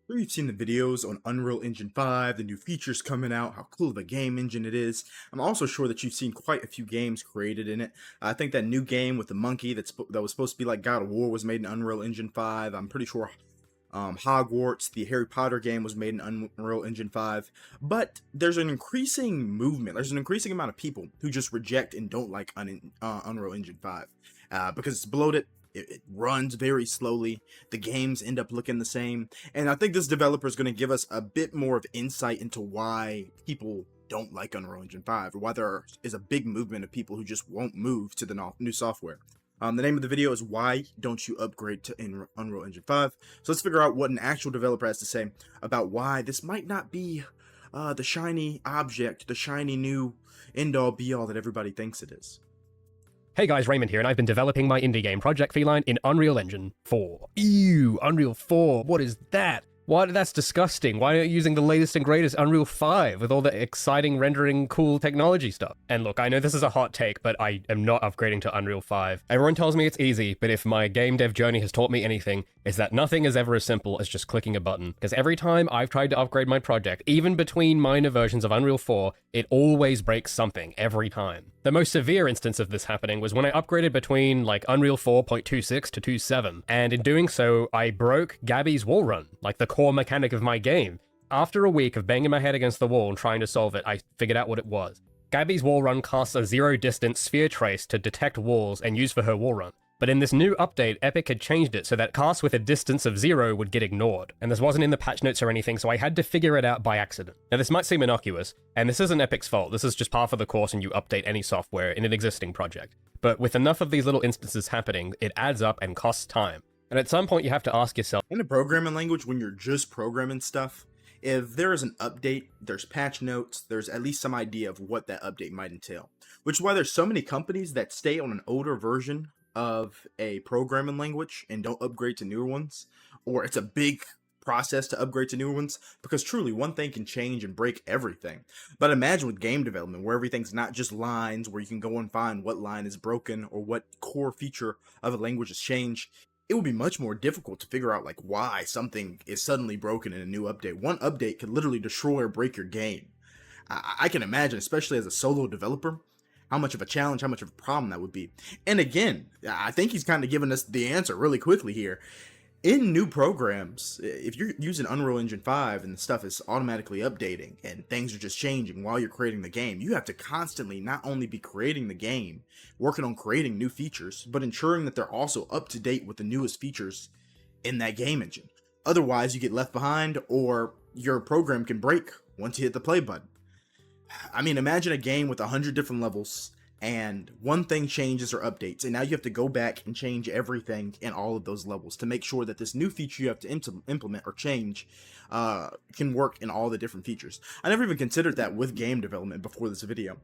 Sure, you've seen the videos on Unreal Engine 5, the new features coming out, how cool of a game engine it is. I'm also sure that you've seen quite a few games created in it. I think that new game with the monkey that was supposed to be like God of War was made in Unreal Engine 5. I'm pretty sure Hogwarts, the Harry Potter game, was made in Unreal Engine 5. But there's an increasing movement. There's an increasing amount of people who just reject and don't like Unreal Engine 5 because it's bloated. It runs very slowly. The games end up looking the same. And I think this developer is going to give us a bit more of insight into why people don't like Unreal Engine 5, or why there is a big movement of people who just won't move to the new software. The name of the video is Why Don't You Upgrade to Unreal Engine 5? So let's figure out what an actual developer has to say about why this might not be the shiny object, the shiny new end-all be-all that everybody thinks it is. Hey guys, Raymond here, and I've been developing my indie game, Project Feline, in Unreal Engine 4. Ew, Unreal 4, what is that? What? That's disgusting. Why aren't you using the latest and greatest Unreal 5 with all the exciting rendering cool technology stuff? And look, I know this is a hot take, but I am not upgrading to Unreal 5. Everyone tells me it's easy, but if my game dev journey has taught me anything, it's that nothing is ever as simple as just clicking a button. Because every time I've tried to upgrade my project, even between minor versions of Unreal 4, it always breaks something, every time. The most severe instance of this happening was when I upgraded between like Unreal 4.26 to 2.7, and in doing so, I broke Gabby's wall run, like the core mechanic of my game. After a week of banging my head against the wall and trying to solve it, I figured out what it was. Gabby's wall run casts a zero-distance sphere trace to detect walls and use for her wall run. But in this new update, Epic had changed it so that casts with a distance of 0 would get ignored, and this wasn't in the patch notes or anything, so I had to figure it out by accident. Now this might seem innocuous, and this isn't Epic's fault, this is just par for the course when you update any software in an existing project. But with enough of these little instances happening, it adds up and costs time. And at some point you have to ask yourself, in a programming language, when you're just programming stuff, if there is an update, there's patch notes, there's at least some idea of what that update might entail. Which is why there's so many companies that stay on an older version of a programming language and don't upgrade to newer ones, or it's a big process to upgrade to newer ones, because truly one thing can change and break everything. But imagine with game development, where everything's not just lines, where you can go and find what line is broken or what core feature of a language has changed. It would be much more difficult to figure out like why something is suddenly broken in a new update. One update could literally destroy or break your game. I can imagine, especially as a solo developer, how much of a challenge, how much of a problem that would be. And again, I think he's kind of given us the answer really quickly here. In new programs, if you're using Unreal Engine 5 and the stuff is automatically updating and things are just changing while you're creating the game, you have to constantly not only be creating the game, working on creating new features, but ensuring that they're also up to date with the newest features in that game engine. Otherwise, you get left behind or your program can break once you hit the play button. I mean, imagine a game with 100 different levels and one thing changes or updates, and now you have to go back and change everything in all of those levels to make sure that this new feature you have to implement or change can work in all the different features. I never even considered that with game development before this video.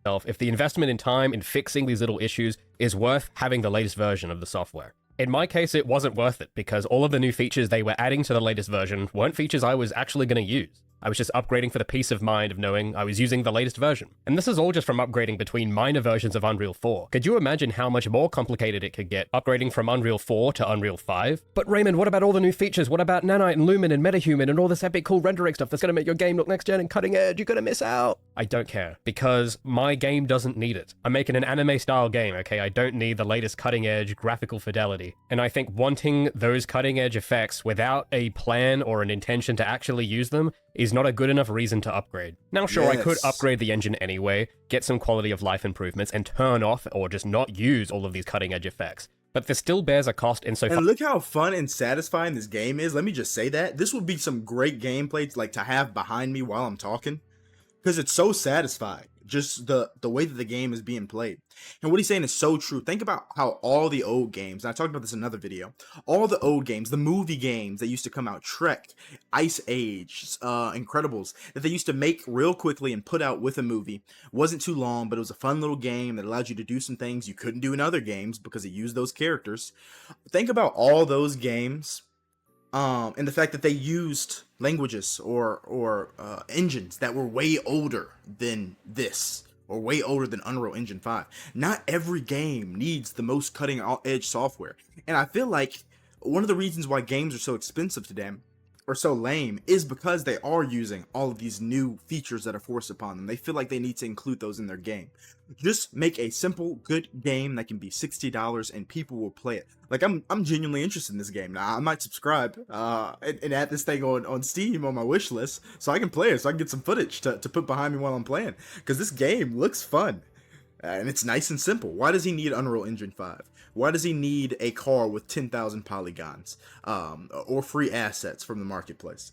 if the investment in time in fixing these little issues is worth having the latest version of the software. In my case, it wasn't worth it, because all of the new features they were adding to the latest version weren't features I was actually going to use. I was just upgrading for the peace of mind of knowing I was using the latest version. And this is all just from upgrading between minor versions of Unreal 4. Could you imagine how much more complicated it could get upgrading from Unreal 4 to Unreal 5? But Raymond, what about all the new features? What about Nanite and Lumen and MetaHuman and all this epic cool rendering stuff that's going to make your game look next gen and cutting edge? You're going to miss out. I don't care, because my game doesn't need it. I'm making an anime style game, okay? I don't need the latest cutting edge graphical fidelity. And I think wanting those cutting edge effects without a plan or an intention to actually use them is not a good enough reason to upgrade. Now sure, I could upgrade the engine anyway, get some quality of life improvements, and turn off or just not use all of these cutting edge effects. But this still bears a cost insofar. And look how fun and satisfying this game is. Let me just say that. This would be some great gameplay like to have behind me while I'm talking, because it's so satisfying. Just the way that the game is being played. And what he's saying is so true. Think about how all the old games, and I talked about this in another video, all the old games, the movie games that used to come out, Trek, Ice Age, Incredibles, that they used to make real quickly and put out with a movie. Wasn't too long, but it was a fun little game that allowed you to do some things you couldn't do in other games because it used those characters. Think about all those games and the fact that they used languages or engines that were way older than this, or way older than Unreal Engine 5. Not every game needs the most cutting edge software. And I feel like one of the reasons why games are so expensive today, are so lame is because they are using all of these new features that are forced upon them. They feel like they need to include those in their game. Just make a simple, good game that can be $60 and people will play it. Like, I'm genuinely interested in this game. Now, I might subscribe and add this thing on Steam on my wish list so I can play it, so I can get some footage to put behind me while I'm playing. Because this game looks fun. And it's nice and simple. Why does he need Unreal Engine 5? Why does he need a car with 10,000 polygons or free assets from the marketplace?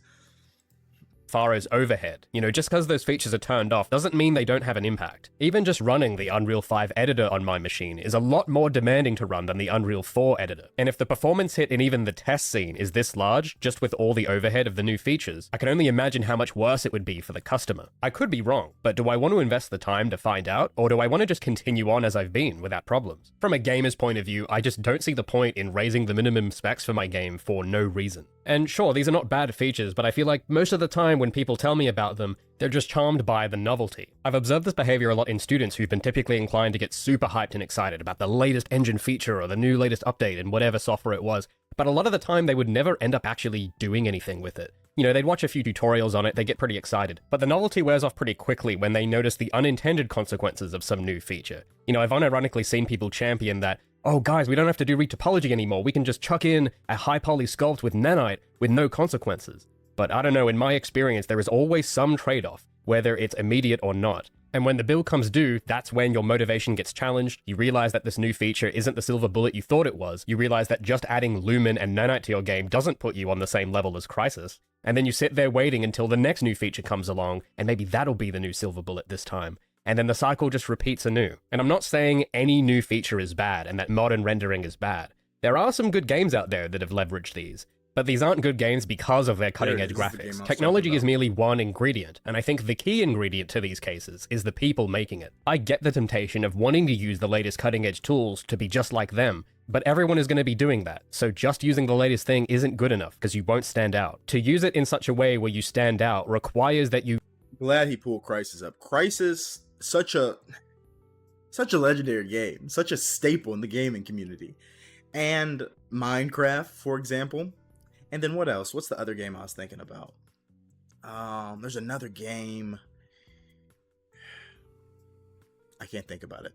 Far as overhead. Just because those features are turned off doesn't mean they don't have an impact. Even just running the Unreal 5 editor on my machine is a lot more demanding to run than the Unreal 4 editor. And if the performance hit in even the test scene is this large, just with all the overhead of the new features, I can only imagine how much worse it would be for the customer. I could be wrong, but do I want to invest the time to find out, or do I want to just continue on as I've been without problems? From a gamer's point of view, I just don't see the point in raising the minimum specs for my game for no reason. And sure, these are not bad features, but I feel like most of the time when people tell me about them, they're just charmed by the novelty. I've observed this behavior a lot in students who've been typically inclined to get super hyped and excited about the latest engine feature or the new latest update in whatever software it was, but a lot of the time they would never end up actually doing anything with it. They'd watch a few tutorials on it, they get pretty excited, but the novelty wears off pretty quickly when they notice the unintended consequences of some new feature. I've unironically seen people champion that, oh guys, we don't have to do retopology anymore, we can just chuck in a high poly sculpt with nanite with no consequences. But I don't know, in my experience, there is always some trade-off, whether it's immediate or not. And when the bill comes due, that's when your motivation gets challenged, you realize that this new feature isn't the silver bullet you thought it was, you realize that just adding Lumen and Nanite to your game doesn't put you on the same level as Crysis, and then you sit there waiting until the next new feature comes along, and maybe that'll be the new silver bullet this time. And then the cycle just repeats anew. And I'm not saying any new feature is bad and that modern rendering is bad. There are some good games out there that have leveraged these. But these aren't good games because of their cutting-edge graphics. Technology is merely one ingredient, and I think the key ingredient to these cases is the people making it. I get the temptation of wanting to use the latest cutting-edge tools to be just like them, but everyone is going to be doing that, so just using the latest thing isn't good enough because you won't stand out. To use it in such a way where you stand out requires that you... Glad he pulled Crysis up. Crysis, such a legendary game, such a staple in the gaming community. And Minecraft, for example. And then what else? What's the other game I was thinking about? There's another game. I can't think about it.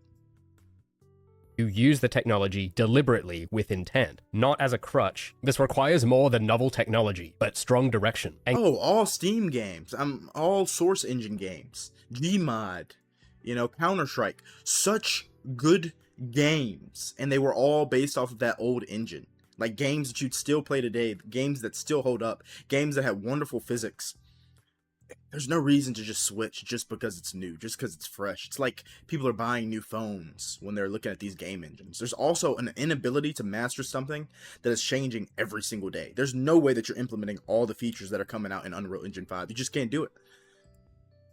You use the technology deliberately with intent, not as a crutch. This requires more than novel technology, but strong direction. All Steam games. All Source Engine games. Gmod. Counter-Strike. Such good games. And they were all based off of that old engine. Like games that you'd still play today, games that still hold up, games that have wonderful physics. There's no reason to just switch just because it's new, just because it's fresh. It's like people are buying new phones when they're looking at these game engines. There's also an inability to master something that is changing every single day. There's no way that you're implementing all the features that are coming out in Unreal Engine 5. You just can't do it.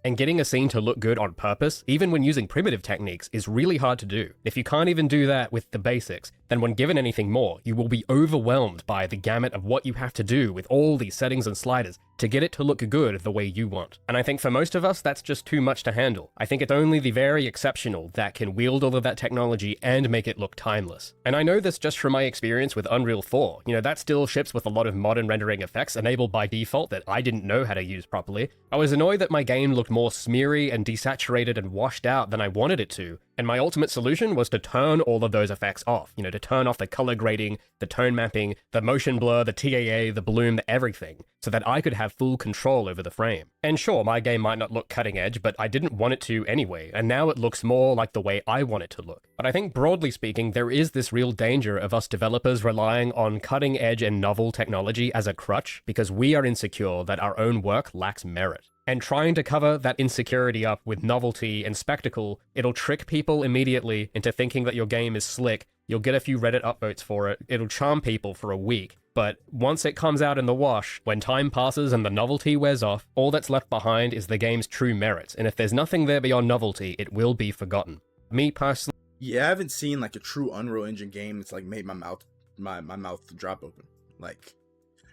And getting a scene to look good on purpose, even when using primitive techniques, is really hard to do. If you can't even do that with the basics, then when given anything more, you will be overwhelmed by the gamut of what you have to do with all these settings and sliders to get it to look good the way you want. And I think for most of us, that's just too much to handle. I think it's only the very exceptional that can wield all of that technology and make it look timeless. And I know this just from my experience with Unreal 4. That still ships with a lot of modern rendering effects enabled by default that I didn't know how to use properly. I was annoyed that my game looked more smeary and desaturated and washed out than I wanted it to, and my ultimate solution was to turn all of those effects off, to turn off the color grading, the tone mapping, the motion blur, the TAA, the bloom, the everything, so that I could have full control over the frame. And sure, my game might not look cutting edge, but I didn't want it to anyway, and now it looks more like the way I want it to look. But I think broadly speaking, there is this real danger of us developers relying on cutting edge and novel technology as a crutch because we are insecure that our own work lacks merit. And trying to cover that insecurity up with novelty and spectacle, it'll trick people immediately into thinking that your game is slick. You'll get a few Reddit upvotes for it. It'll charm people for a week. But once it comes out in the wash, when time passes and the novelty wears off, all that's left behind is the game's true merits. And if there's nothing there beyond novelty, it will be forgotten. Me personally... Yeah, I haven't seen like a true Unreal Engine game that's like made my mouth drop open. Like,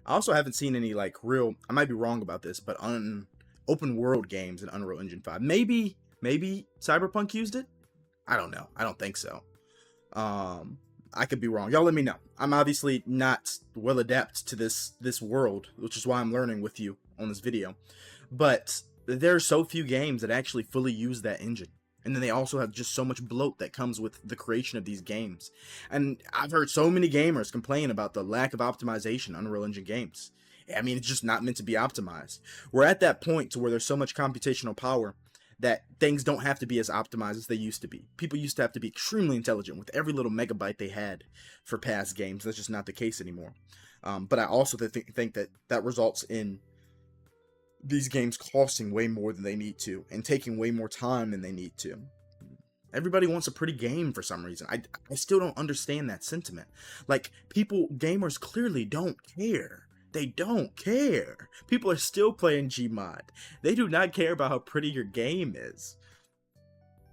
I also haven't seen any like real... I might be wrong about this, but open world games in Unreal Engine 5. Maybe Cyberpunk used it? I don't know. I don't think so. I could be wrong. Y'all let me know. I'm obviously not well adapted to this world, which is why I'm learning with you on this video. But there are so few games that actually fully use that engine. And then they also have just so much bloat that comes with the creation of these games. And I've heard so many gamers complain about the lack of optimization in Unreal Engine games. I mean, it's just not meant to be optimized. We're at that point to where there's so much computational power that things don't have to be as optimized as they used to be. People used to have to be extremely intelligent with every little megabyte they had for past games. That's just not the case anymore. But I also think that results in these games costing way more than they need to and taking way more time than they need to. Everybody wants a pretty game for some reason. I still don't understand that sentiment. Like, gamers clearly don't care. They don't care. People are still playing Gmod. They do not care about how pretty your game is.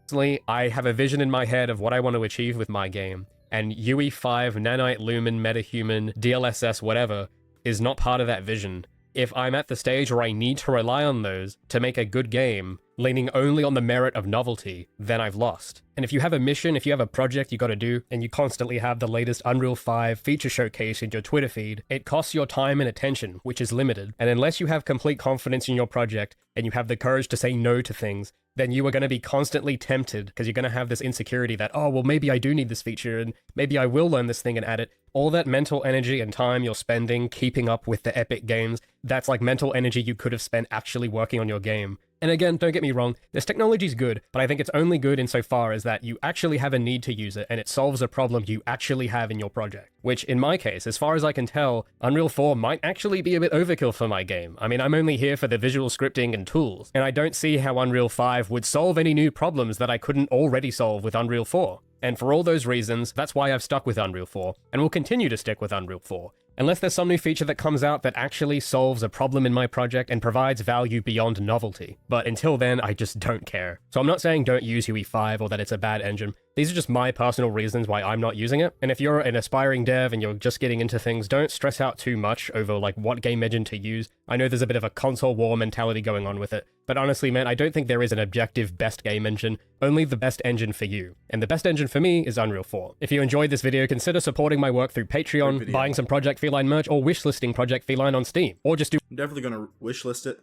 Personally, I have a vision in my head of what I want to achieve with my game, and UE5, Nanite, Lumen, MetaHuman, DLSS, whatever, is not part of that vision. If I'm at the stage where I need to rely on those to make a good game, leaning only on the merit of novelty, then I've lost. And if you have a mission, if you have a project you gotta do, and you constantly have the latest Unreal 5 feature showcase in your Twitter feed, it costs your time and attention, which is limited. And unless you have complete confidence in your project, and you have the courage to say no to things, then you are going to be constantly tempted, because you're going to have this insecurity that, oh, well, maybe I do need this feature, and maybe I will learn this thing and add it. All that mental energy and time you're spending keeping up with the epic games, that's like mental energy you could have spent actually working on your game. And again, don't get me wrong, this technology's good, but I think it's only good insofar as that you actually have a need to use it, and it solves a problem you actually have in your project. Which, in my case, as far as I can tell, Unreal 4 might actually be a bit overkill for my game. I mean, I'm only here for the visual scripting and tools, and I don't see how Unreal 5 would solve any new problems that I couldn't already solve with Unreal 4. And for all those reasons, that's why I've stuck with Unreal 4, and will continue to stick with Unreal 4. Unless there's some new feature that comes out that actually solves a problem in my project and provides value beyond novelty. But until then, I just don't care. So I'm not saying don't use UE5 or that it's a bad engine. These are just my personal reasons why I'm not using it. And if you're an aspiring dev and you're just getting into things, don't stress out too much over like what game engine to use. I know there's a bit of a console war mentality going on with it. But honestly, man, I don't think there is an objective best game engine, only the best engine for you. And the best engine for me is Unreal 4. If you enjoyed this video, consider supporting my work through Patreon, buying some Project Feline merch, or wishlisting Project Feline on Steam. Or just do— I'm definitely going to wishlist it.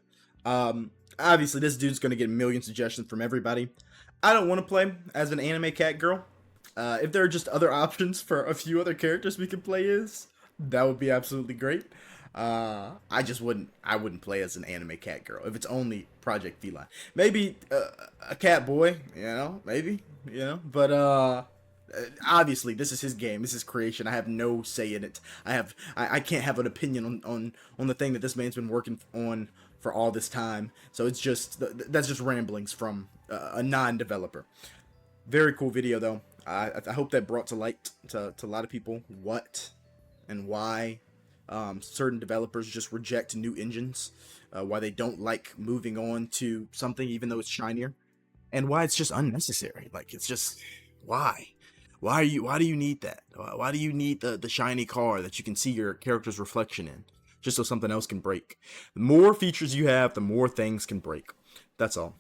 Obviously, this dude's going to get a million suggestions from everybody. I don't want to play as an anime cat girl. If there are just other options for a few other characters we could play as, that would be absolutely great. I wouldn't play as an anime cat girl if it's only Project Feline. Maybe a cat boy, maybe, but obviously this is his game, this is creation. I have no say in it. I can't have an opinion on the thing that this man's been working on for all this time. So it's just that's just ramblings from a non-developer. Very cool video though. I hope that brought to light to a lot of people what and why certain developers just reject new engines, why they don't like moving on to something even though it's shinier, and why it's just unnecessary. Like, it's just, why do you need that? Why do you need the shiny car that you can see your character's reflection in just so something else can break? The more features you have, the more things can break. That's all.